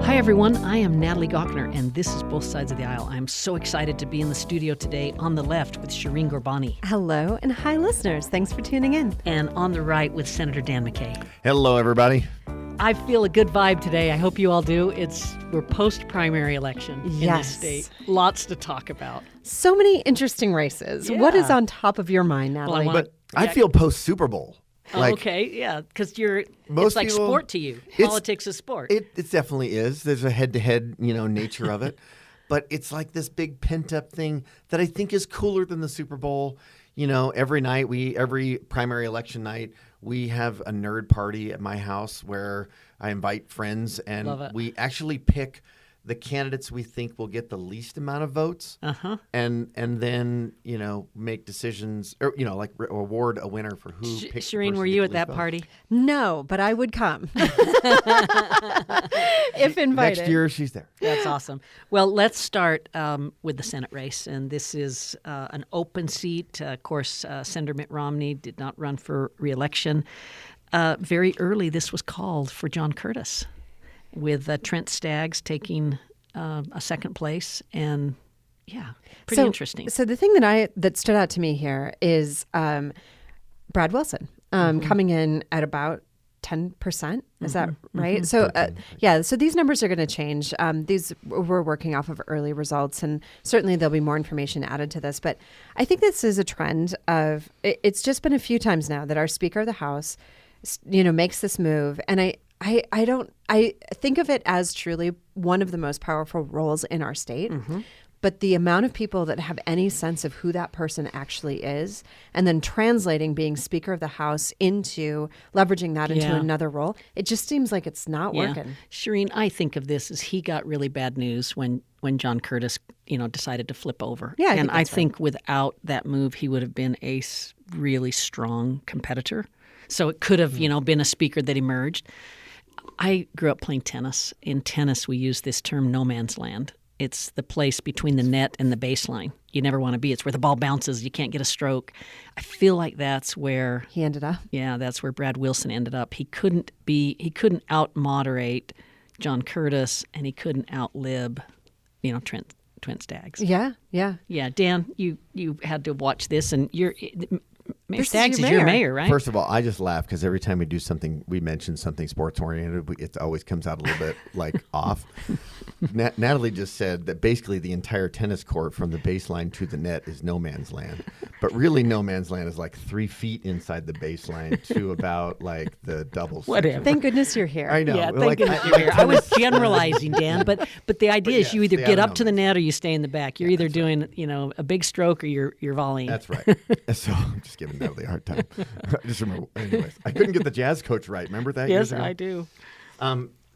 Hi, everyone. I am Natalie Gochner, and this is Both Sides of the Aisle. I'm so excited to be in the studio today on the left with Shireen Ghorbani. Hello, and hi, listeners. Thanks for tuning in. And on the right with Senator Dan McCay. Hello, everybody. I feel a good vibe today. I hope you all do. We're post-primary election in this state. Lots to talk about. So many interesting races. Yeah. What is on top of your mind, Natalie? But I feel post-Super Bowl. Okay, yeah, because it's like people- sport to you. Politics is sport. It definitely is. There's a head-to-head, nature of it. But it's like this big pent-up thing that I think is cooler than the Super Bowl. Every night, every primary election night, we have a nerd party at my house where I invite friends, and we actually pick the candidates we think will get the least amount of votes, and then make decisions, or award a winner for who. Shireen, were you at that party? No, but I would come if invited. Next year, she's there. That's awesome. Well, let's start with the Senate race, and this is an open seat. Of course, Senator Mitt Romney did not run for re-election. Very early, this was called for John Curtis, with Trent Staggs taking a second place, and pretty interesting. So the thing that stood out to me here is Brad Wilson coming in at about 10%. Is that right? So so these numbers are going to change. These we're working off of early results, and certainly there'll be more information added to this. But I think this is a trend of it's just been a few times now that our Speaker of the House, makes this move, and I think of it as truly one of the most powerful roles in our state. But the amount of people that have any sense of who that person actually is, and then translating being Speaker of the House into leveraging that into another role, it just seems like it's not working. Shireen, I think of this as he got really bad news when John Curtis, decided to flip over. Yeah, I think without that move, he would have been a really strong competitor. So it could have, been a speaker that emerged. I grew up playing tennis. In tennis, we use this term no man's land. It's the place between the net and the baseline. You never want to be. It's where the ball bounces. You can't get a stroke. I feel like that's where he ended up. Yeah, that's where Brad Wilson ended up. He couldn't out-moderate John Curtis, and he couldn't out-lib, Trent Staggs. Yeah. Yeah, Dan, you had to watch this, and Mayor This Staggs is your mayor, right? First of all, I just laugh because every time we do something, we mention something sports-oriented, it always comes out a little bit off. Natalie just said that basically the entire tennis court from the baseline to the net is no man's land. But really no man's land is 3 feet inside the baseline to about the double. Whatever. Thank goodness you're here. I know. Yeah, thank goodness you're here. I was generalizing, Dan, but the idea is you either get up to the net or you stay in the back. You're either doing a big stroke or you're volleying. That's right. So I'm just giving Natalie a hard time. Just remember, anyways, I couldn't get the jazz coach right. Remember that? Yes, I do.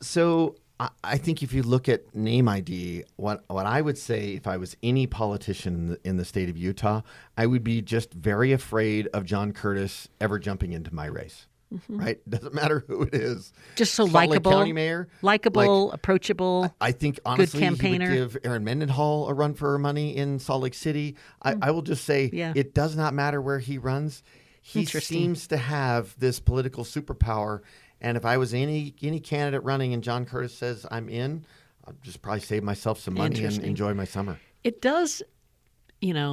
So I think if you look at name ID, what I would say if I was any politician in the state of Utah, I would be just very afraid of John Curtis ever jumping into my race. Right? Doesn't matter who it is. Just so Salt Lake likable, County mayor, approachable. I think honestly, good campaigner. He would give Erin Mendenhall a run for her money in Salt Lake City. I will just say it does not matter where he runs. He seems to have this political superpower. And if I was any candidate running and John Curtis says I'm in, I'll just probably save myself some money and enjoy my summer. It does,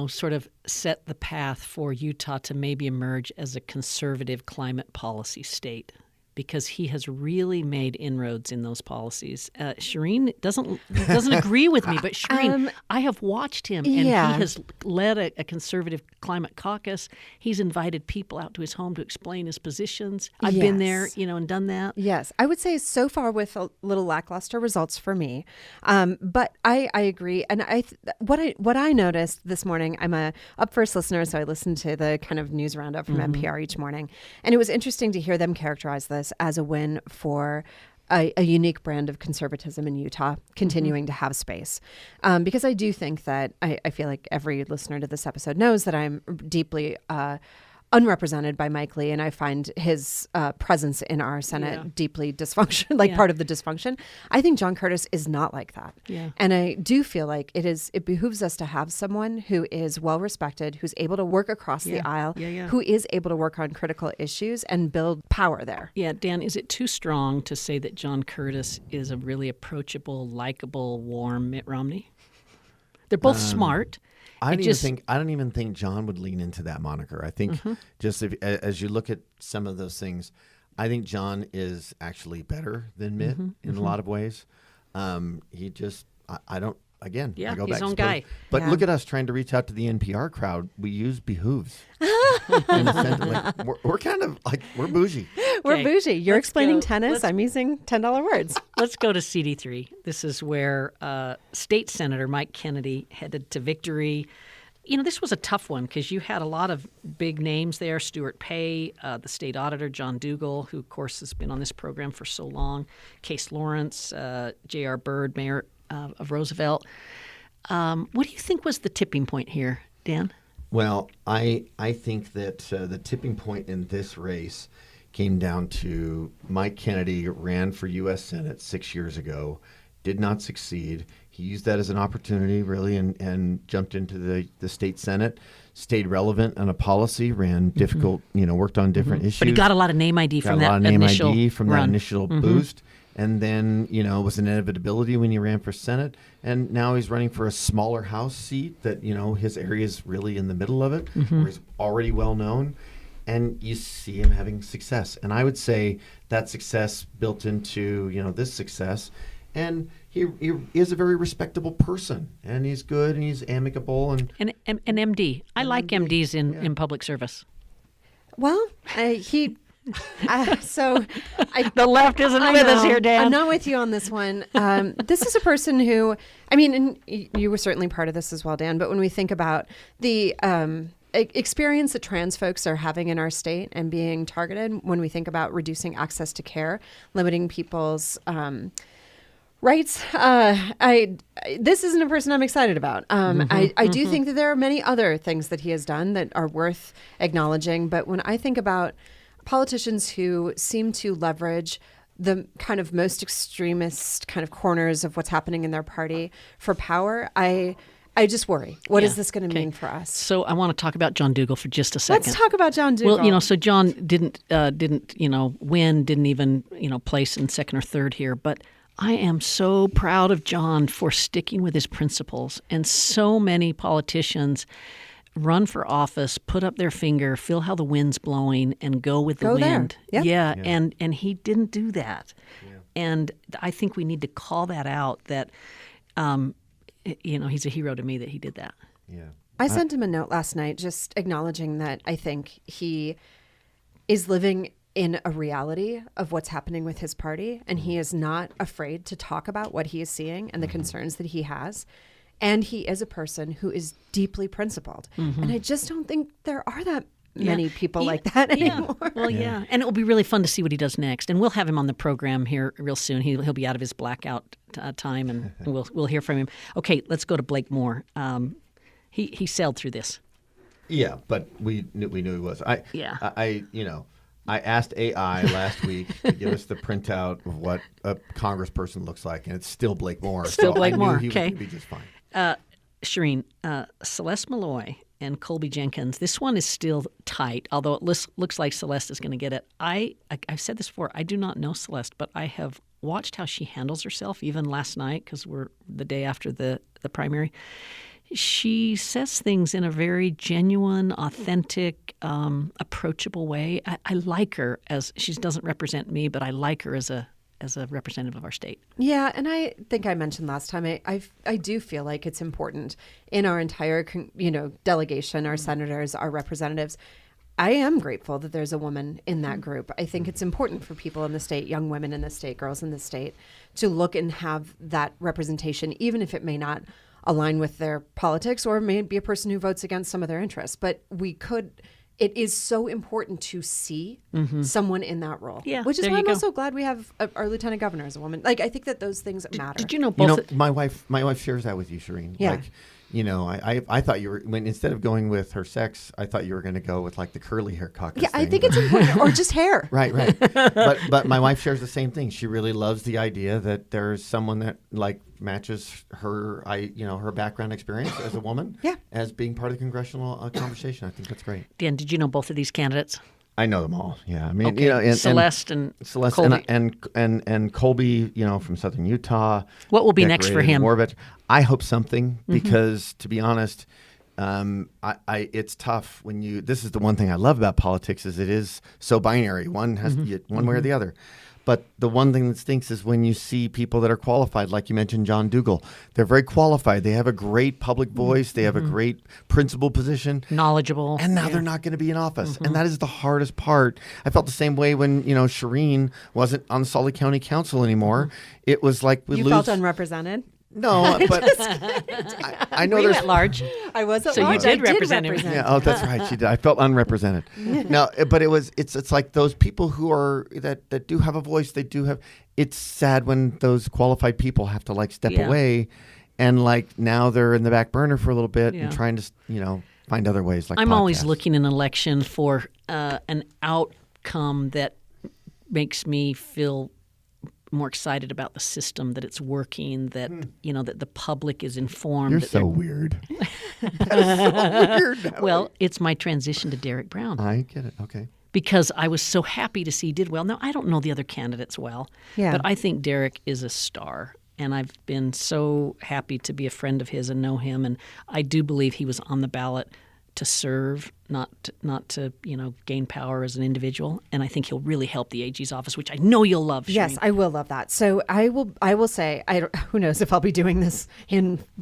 sort of set the path for Utah to maybe emerge as a conservative climate policy state, because he has really made inroads in those policies. Shireen doesn't agree with me, but Shireen, I have watched him, and he has led a conservative climate caucus. He's invited people out to his home to explain his positions. I've been there, and done that. Yes, I would say so far with a little lackluster results for me, but I agree. And what I noticed this morning, I'm a Up First listener, so I listen to the kind of news roundup from NPR each morning, and it was interesting to hear them characterize this as a win for a unique brand of conservatism in Utah continuing to have space. Because I do think that I feel like every listener to this episode knows that I'm deeply unrepresented by Mike Lee, and I find his presence in our Senate Yeah. deeply dysfunction, like Yeah. part of the dysfunction. I think John Curtis is not like that. Yeah. And I do feel like it behooves us to have someone who is well respected, who's able to work across the Yeah. aisle, Yeah. who is able to work on critical issues and build power there. Yeah, Dan, is it too strong to say that John Curtis is a really approachable, likable, warm Mitt Romney? They're both smart. I It don't just- even think John would lean into that moniker. I think just as you look at some of those things, I think John is actually better than Mitt in a lot of ways. He just I don't. Again, Yeah, I go his back own to guy. But Yeah. look at us trying to reach out to the NPR crowd. We use behooves. In a sense, like, we're kind of like we're bougie. We're Okay, bougie. You're let's explaining go. tennis. Let's- I'm using $10 words. Let's go to CD3. This is where State Senator Mike Kennedy headed to victory. You know, this was a tough one because you had a lot of big names there. Stuart Pay, the state auditor, John Dougal, who, of course, has been on this program for so long, Case Lawrence, J.R. Byrd, mayor of Roosevelt. What do you think was the tipping point here, Dan? Well, I think that the tipping point in this race came down to Mike Kennedy ran for U.S. Senate 6 years ago, did not succeed. He used that as an opportunity, really, and jumped into the state Senate, stayed relevant on a policy, ran difficult, worked on different issues. But he got a lot of name ID Got from a that lot of name initial ID from that run. initial boost. And then, it was an inevitability when he ran for Senate. And now he's running for a smaller House seat that, his area is really in the middle of it, where he's already well known. And you see him having success. And I would say that success built into, this success. And he is a very respectable person. And he's good and he's amicable. And An MD. I like MDs in public service. Well, so The left isn't I with us know. here, Dan. I'm not with you on this one. This is a person who, and you were certainly part of this as well, Dan, but when we think about the experience that trans folks are having in our state and being targeted, when we think about reducing access to care, limiting people's rights, this isn't a person I'm excited about. I do think that there are many other things that he has done that are worth acknowledging, but when I think about politicians who seem to leverage the kind of most extremist kind of corners of what's happening in their party for power, I just worry. What is Yeah. this going to Okay. mean for us? So I want to talk about John Dougal for just a second. Let's talk about John Dougal. Well, so John didn't win, didn't even place in second or third here, but I am so proud of John for sticking with his principles. And so many politicians run for office, put up their finger, feel how the wind's blowing, and go with the Go there. wind. Yep. Yeah, and he didn't do that. And I think we need to call that out. That he's a hero to me that he did that. yeah. I sent him a note last night just acknowledging that I think he is living in a reality of what's happening with his party, and he is not afraid to talk about what he is seeing and the concerns that he has. And he is a person who is deeply principled. And I just don't think there are that many people like that anymore. Well, yeah. And it will be really fun to see what he does next. And we'll have him on the program here real soon. He'll be out of his blackout time, and we'll hear from him. Okay, let's go to Blake Moore. He sailed through this. Yeah, but we knew he was. Yeah. I asked AI last week to give us the printout of what a congressperson looks like, and it's still Blake Moore. Still so Blake I knew Moore, he was okay. going to be just fine. Shireen, Celeste Malloy and Colby Jenkins. This one is still tight, although it looks like Celeste is going to get it. I've said this before. I do not know Celeste, but I have watched how she handles herself, even last night, because we're the day after the primary. She says things in a very genuine, authentic, approachable way. I like her as she doesn't represent me, but I like her as a representative of our state. Yeah, and I think I mentioned last time, I do feel like it's important in our entire, delegation, our senators, our representatives. I am grateful that there's a woman in that group. I think it's important for people in the state, young women in the state, girls in the state, to look and have that representation, even if it may not align with their politics or may be a person who votes against some of their interests. But it is so important to see someone in that role. Yeah, Which is there why you I'm go. also glad we have our lieutenant governor as a woman. Like, I think that those things matter. Did you know both? My wife shares that with you, Shireen. Yeah. Like, I thought you were, when instead of going with her sex, I thought you were going to go with like the curly hair caucus. Yeah, I thing, think but- it's important, or just hair. Right. But my wife shares the same thing. She really loves the idea that there's someone that like matches her, her background experience as a woman. Yeah. As being part of the congressional conversation. I think that's great. Dan, did you know both of these candidates? I know them all. Yeah. I mean, Okay. and Celeste and Celeste Colby. and Colby, from Southern Utah. What will be next for decorated him? war veteran. I hope something because, to be honest, it's tough when you. This is the one thing I love about politics is it is so binary. One has to be one way or the other. But the one thing that stinks is when you see people that are qualified, like you mentioned, John Dougal. They're very qualified. They have a great public voice. They have a great principal position. Knowledgeable. And now they're not going to be in office. And that is the hardest part. I felt the same way when, Shireen wasn't on Salt Lake County Council anymore. It was like we You lose. felt unrepresented. No, but I know Were you there's at large? I was at So you large. did I represent him. Yeah, oh, that's right. She did. I felt unrepresented. No, but it's like those people who are that do have a voice. They do have. It's sad when those qualified people have to like step Yeah. away, and like now they're in the back burner for a little bit Yeah. and trying to find other ways. Like I'm always podcasts. looking in an election for an outcome that makes me feel more excited about the system, that it's working, that that the public is informed. You're that so they're- weird. That is so weird. Natalie. Well, it's my transition to Derek Brown I get it. Okay. because I was so happy to see he did well. Now, I don't know the other candidates well, Yeah. but I think Derek is a star. And I've been so happy to be a friend of his and know him. And I do believe he was on the ballot to serve, not to gain power as an individual. And I think he'll really help the AG's office, which I know you'll love. Yes, Shireen. I will love that. So I will say, who knows if I'll be doing this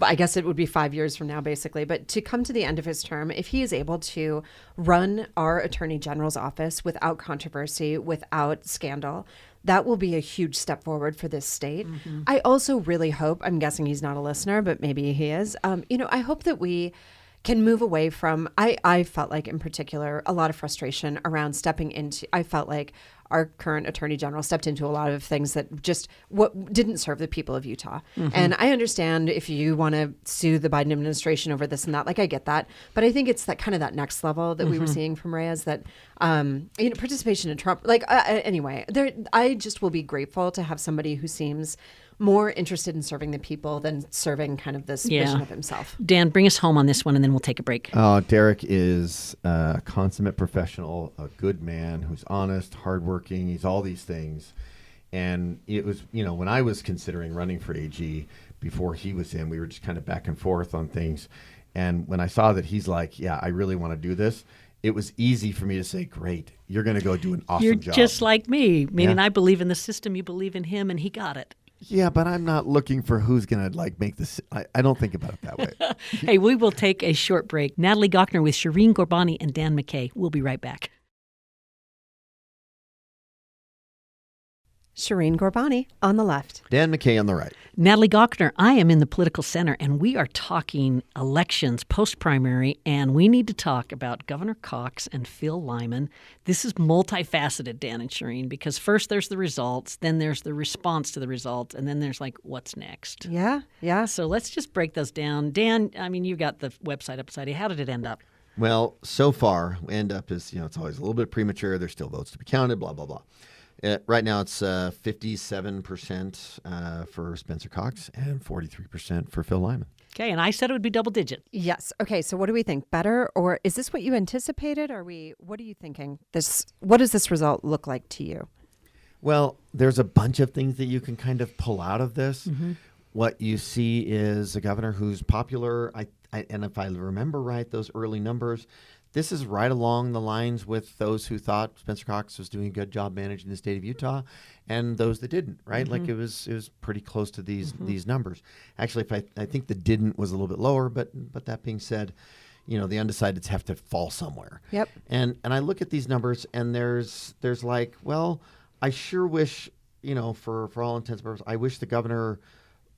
I guess it would be 5 years from now, basically. But to come to the end of his term, if he is able to run our Attorney General's office without controversy, without scandal, that will be a huge step forward for this state. I also really hope, I'm guessing he's not a listener, but maybe he is. I hope that we can move away from, I felt like in particular, a lot of frustration around stepping into, I felt like our current attorney general stepped into a lot of things that just didn't serve the people of Utah. And I understand if you want to sue the Biden administration over this and that, like I get that. But I think it's that kind of that next level that we were seeing from Reyes that, participation in Trump, anyway, I just will be grateful to have somebody who seems more interested in serving the people than serving kind of this vision of himself. Dan, bring us home on this one, and then we'll take a break. Derek is a consummate professional, a good man who's honest, hardworking. He's all these things. And it was, when I was considering running for AG before he was in, we were just kind of back and forth on things. And when I saw that he's like, yeah, I really want to do this, it was easy for me to say, great, you're going to go do an awesome You're job. just like me, meaning Yeah. I believe in the system, you believe in him, and he got it. Yeah, but I'm not looking for who's going to make this. I don't think about it that way. Hey, we will take a short break. Natalie Gochner with Shireen Gorbani and Dan McKay. We'll be right back. Shireen Gorbani on the left. Dan McKay on the right. Natalie Gochner, I am in the political center, and we are talking elections post-primary, and we need to talk about Governor Cox and Phil Lyman. This is multifaceted, Dan and Shireen, because first there's the results, then there's the response to the results, and then there's what's next? Yeah. So let's just break those down. Dan, you got the website upside down. How did it end up? Well, so far, end up is, it's always a little bit premature. There's still votes to be counted, blah, blah, blah. Right now, it's 57% for Spencer Cox and 43% for Phil Lyman. Okay, and I said it would be double digit. Yes. Okay. So what do we think? Better, or is this what you anticipated? What are you thinking? What does this result look like to you? Well, there's a bunch of things that you can kind of pull out of this. Mm-hmm. What you see is a governor who's popular. And if I remember right, those early numbers, this is right along the lines with those who thought Spencer Cox was doing a good job managing the state of Utah, and those that didn't. Right, Mm-hmm. like it was pretty close to these numbers. Actually, I think the didn't was a little bit lower, but that being said, the undecideds have to fall somewhere. Yep. And I look at these numbers, and there's like, well, I sure wish, for all intents and purposes, I wish the governor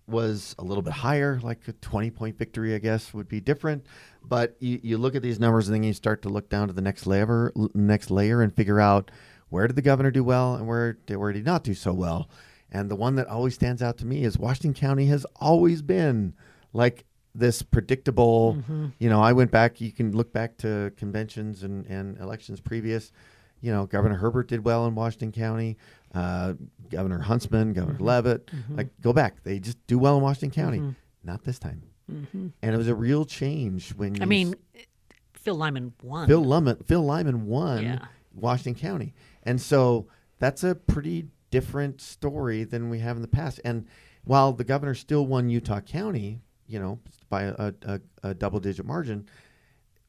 was a little bit higher, like a 20-point victory, I guess, would be different. But you look at these numbers, and then you start to look down to the next layer and figure out where did the governor do well and where did he not do so well. And the one that always stands out to me is Washington County has always been like this predictable, I went back, you can look back to conventions and elections previous. Governor Herbert did well in Washington County, Governor Huntsman, Governor Leavitt, go back. They just do well in Washington County. Not this time. And it was a real change when Phil Lyman won. Phil Lyman won Washington County. And so that's a pretty different story than we have in the past. And while the governor still won Utah County, by a double-digit margin,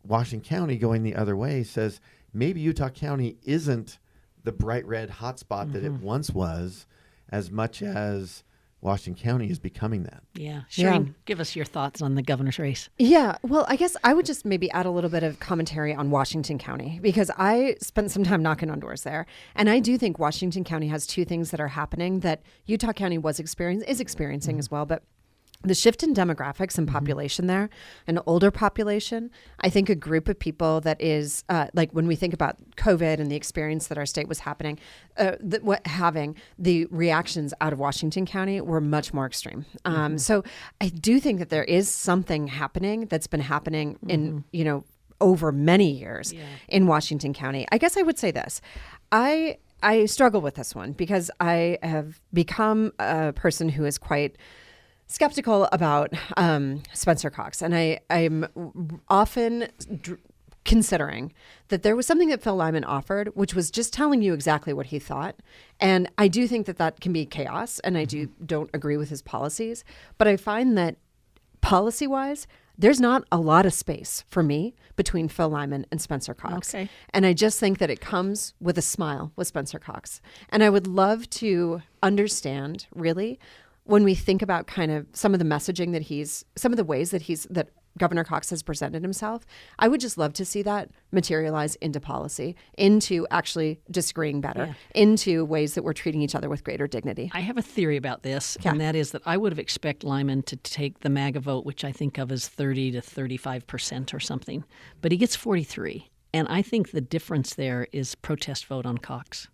Washington County going the other way says maybe Utah County isn't the bright red hotspot that it once was, as much as Washington County is becoming that. Yeah. Shireen, give us your thoughts on the governor's race. Yeah. Well, I guess I would just maybe add a little bit of commentary on Washington County, because I spent some time knocking on doors there. And I do think Washington County has two things that are happening that Utah County is experiencing as well. But the shift in demographics and population there, an older population, I think a group of people that is like when we think about COVID and the experience that our state was having, the reactions out of Washington County were much more extreme. So I do think that there is something happening that's been happening in, over many years in Washington County. I guess I would say this. I struggle with this one because I have become a person who is quite skeptical about Spencer Cox. And I'm often considering that there was something that Phil Lyman offered, which was just telling you exactly what he thought. And I do think that can be chaos, and I don't agree with his policies. But I find that policy-wise, there's not a lot of space for me between Phil Lyman and Spencer Cox. Okay. And I just think that it comes with a smile with Spencer Cox. And I would love to understand, really, when we think about kind of some of the messaging some of the ways that Governor Cox has presented himself, I would just love to see that materialize into policy, into actually disagreeing better, into ways that we're treating each other with greater dignity. I have a theory about this, and that is that I would have expected Lyman to take the MAGA vote, which I think of as 30 to 35% or something, but he gets 43. And I think the difference there is protest vote on Cox.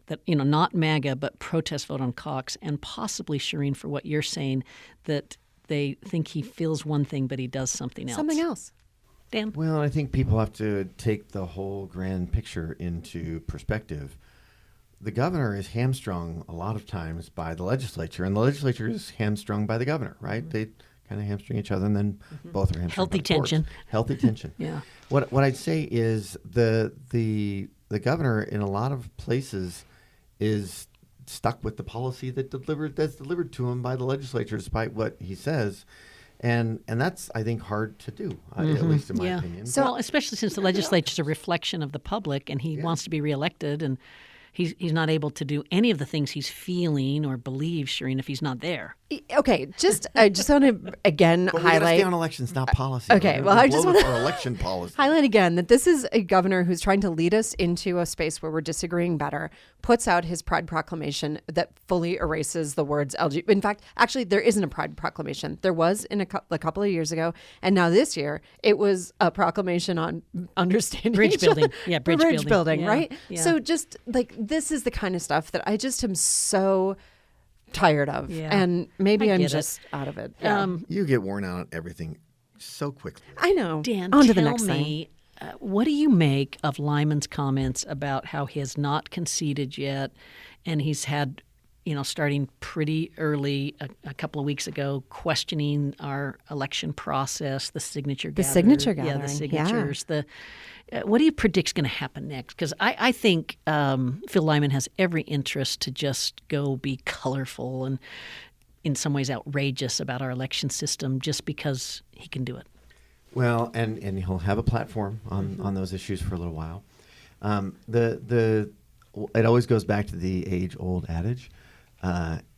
That, not MAGA, but protest vote on Cox, and possibly, Shireen, for what you're saying, that they think he feels one thing, but he does something else. Something else. Dan? Well, I think people have to take the whole grand picture into perspective. The governor is hamstrung a lot of times by the legislature, and the legislature is hamstrung by the governor, right? They kind of hamstring each other, and then both are hamstrung. Healthy tension. Healthy tension. Yeah. What I'd say is the governor in a lot of places is stuck with the policy that's delivered to him by the legislature, despite what he says. And that's, I think, hard to do, at least in my opinion. So, especially since the legislature is a reflection of the public, and he wants to be reelected, and he's not able to do any of the things he's feeling or believes, Shireen, if he's not there. Okay, I just want to again But we gotta highlight stay on elections, not policy. Okay, well, I just want our election policy. highlight again that this is a governor who's trying to lead us into a space where we're disagreeing better, puts out his Pride Proclamation that fully erases the words LGBT. In fact, actually, there isn't a Pride Proclamation. There was a couple of years ago, and now this year it was a proclamation on understanding Bridge each other. building. Yeah, bridge building. Yeah, right? yeah. So just like this is the kind of stuff that I just am so tired of, and maybe I'm just out of it. You get worn out on everything so quickly. I know. Dan, on to tell the next me, what do you make of Lyman's comments about how he has not conceded yet, and he's had, starting pretty early a couple of weeks ago, questioning our election process, the signature gathering. Yeah, the signatures. What do you predict is going to happen next? Because I think Phil Lyman has every interest to just go be colorful and in some ways outrageous about our election system just because he can do it. Well, and he'll have a platform on those issues for a little while. It always goes back to the age-old adage,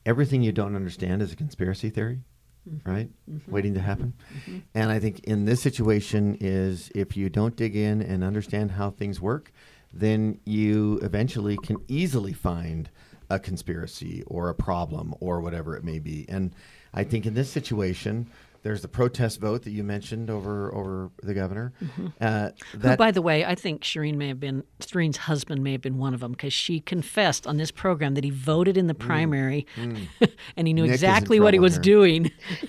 everything you don't understand is a conspiracy theory. Right? Waiting to happen. And I think in this situation is if you don't dig in and understand how things work, then you eventually can easily find a conspiracy or a problem or whatever it may be. And I think in this situation, There's the protest vote that you mentioned over the governor. Who, by the way, I think Shireen's husband may have been one of them, because she confessed on this program that he voted in the primary and he knew Nick is in exactly what he trouble was here.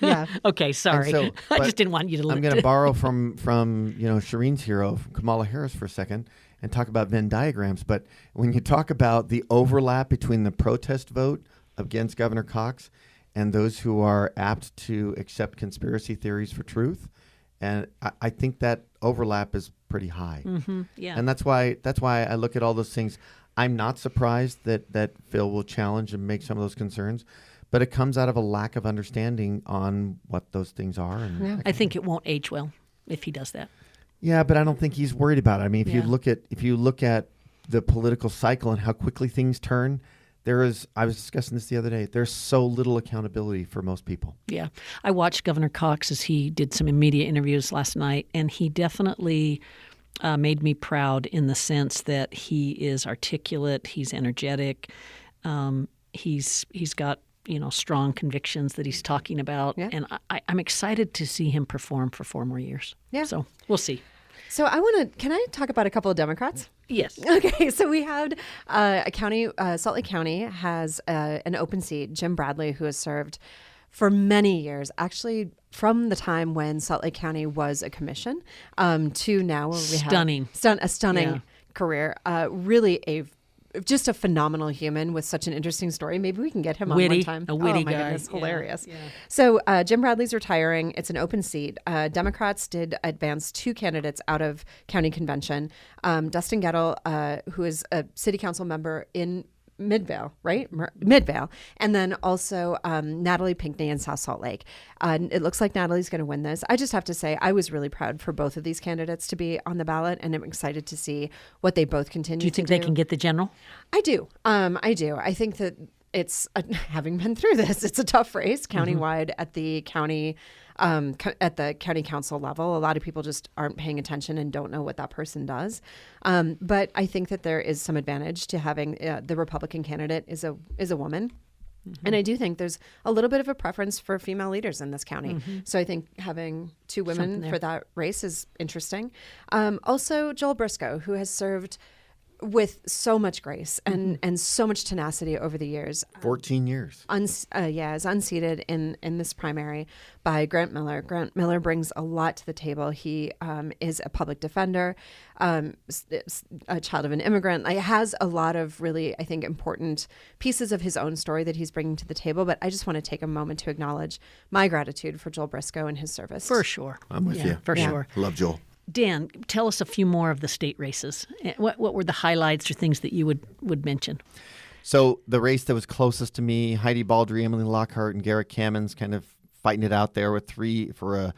Yeah. doing. Okay, sorry. So, I but just didn't want you to I'm going to borrow from Shireen's hero, Kamala Harris, for a second and talk about Venn diagrams. But when you talk about the overlap between the protest vote against Governor Cox and those who are apt to accept conspiracy theories for truth, and I think that overlap is pretty high. Yeah. And that's why I look at all those things. I'm not surprised that Phil will challenge and make some of those concerns, but it comes out of a lack of understanding on what those things are. And I think it won't age well if he does that. yeah, but I don't think he's worried about it. I mean, if you look at the political cycle and how quickly things turn, I was discussing this the other day, there's so little accountability for most people. Yeah. I watched Governor Cox as he did some media interviews last night, and he definitely made me proud in the sense that he is articulate, he's energetic, he's got strong convictions that he's talking about, and I'm excited to see him perform for 4 more years. Yeah. So we'll see. So can I talk about a couple of Democrats? Yes. Okay, so we had Salt Lake County has an open seat, Jim Bradley, who has served for many years, actually from the time when Salt Lake County was a commission to now where we have a stunning career. Really just a phenomenal human with such an interesting story. Maybe we can get him on one time. A witty oh my guy. Goodness, hilarious. Yeah. So Jim Bradley's retiring. It's an open seat. Democrats did advance 2 candidates out of county convention. Dustin Gettle, who is a city council member in Midvale, right? Midvale. And then also Natalie Pinckney in South Salt Lake. It looks like Natalie's going to win this. I just have to say, I was really proud for both of these candidates to be on the ballot, and I'm excited to see what they both continue to do. Do you think they can get the general? I do. I do. I think that it's, having been through this, it's a tough race countywide at the county council level. A lot of people just aren't paying attention and don't know what that person does. But I think that there is some advantage to having the Republican candidate is a woman. And I do think there's a little bit of a preference for female leaders in this county. So I think having 2 women for that race is interesting. Also, Joel Briscoe, who has served with so much grace and so much tenacity over the years. 14 years. Is unseated in this primary by Grant Miller. Grant Miller brings a lot to the table. He is a public defender, a child of an immigrant. He has a lot of really, I think, important pieces of his own story that he's bringing to the table. But I just want to take a moment to acknowledge my gratitude for Joel Briscoe and his service. For sure. I'm with you. For sure. I love Joel. Dan, tell us a few more of the state races. What were the highlights or things that you would mention? So the race that was closest to me, Heidi Baldry, Emily Lockhart, and Garrett Cammons kind of fighting it out there with 3 for a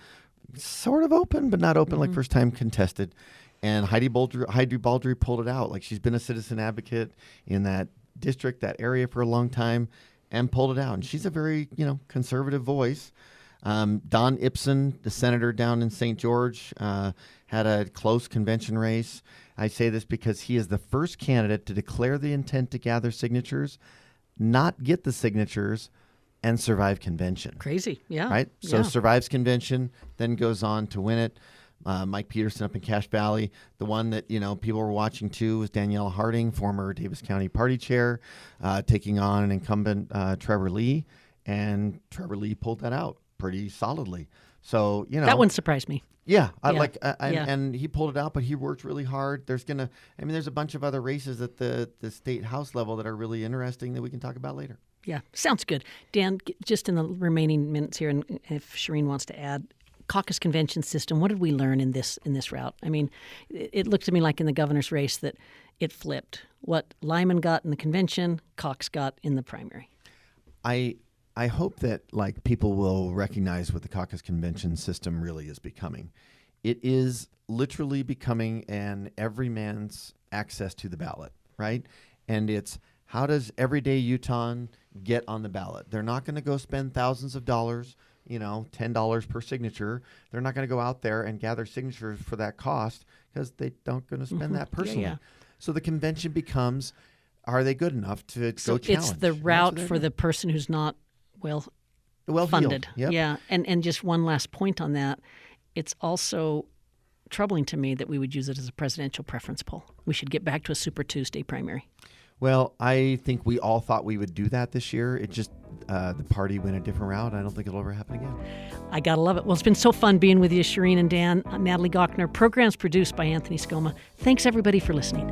sort of open, but not open, like first time contested. And Heidi Baldry pulled it out. Like, she's been a citizen advocate in that district, that area for a long time, and pulled it out. And she's a very, conservative voice. Don Ibsen, the senator down in St. George, had a close convention race. I say this because he is the first candidate to declare the intent to gather signatures, not get the signatures, and survive convention. Crazy, yeah. Right? So yeah. survives convention, then goes on to win it. Mike Peterson up in Cache Valley. The one that, people were watching too was Danielle Harding, former Davis County Party Chair, taking on an incumbent Trevor Lee. And Trevor Lee pulled that out pretty solidly. So, that one surprised me. Yeah, Yeah. and he pulled it out, but he worked really hard. There's a bunch of other races at the state house level that are really interesting that we can talk about later. Yeah, sounds good. Dan, just in the remaining minutes here, and if Shireen wants to add, caucus convention system, what did we learn in this route? I mean, it looked to me like in the governor's race that it flipped. What Lyman got in the convention, Cox got in the primary. I hope that people will recognize what the caucus convention system really is becoming. It is literally becoming an everyman's access to the ballot, right? And it's, how does everyday Utahn get on the ballot? They're not going to go spend thousands of dollars, $10 per signature. They're not going to go out there and gather signatures for that cost because they don't going to spend that personally. Yeah. So the convention becomes, are they good enough to go challenge? It's the route for the person who's not, well funded. Yep. Yeah, and just one last point on that. It's also troubling to me that we would use it as a presidential preference poll. We should get back to a Super Tuesday primary. Well, I think we all thought we would do that this year. It just, the party went a different route. I don't think it'll ever happen again. I gotta love it. Well, it's been so fun being with you, Shireen and Dan. Natalie Gochner. Programs produced by Anthony Scoma. Thanks, everybody, for listening.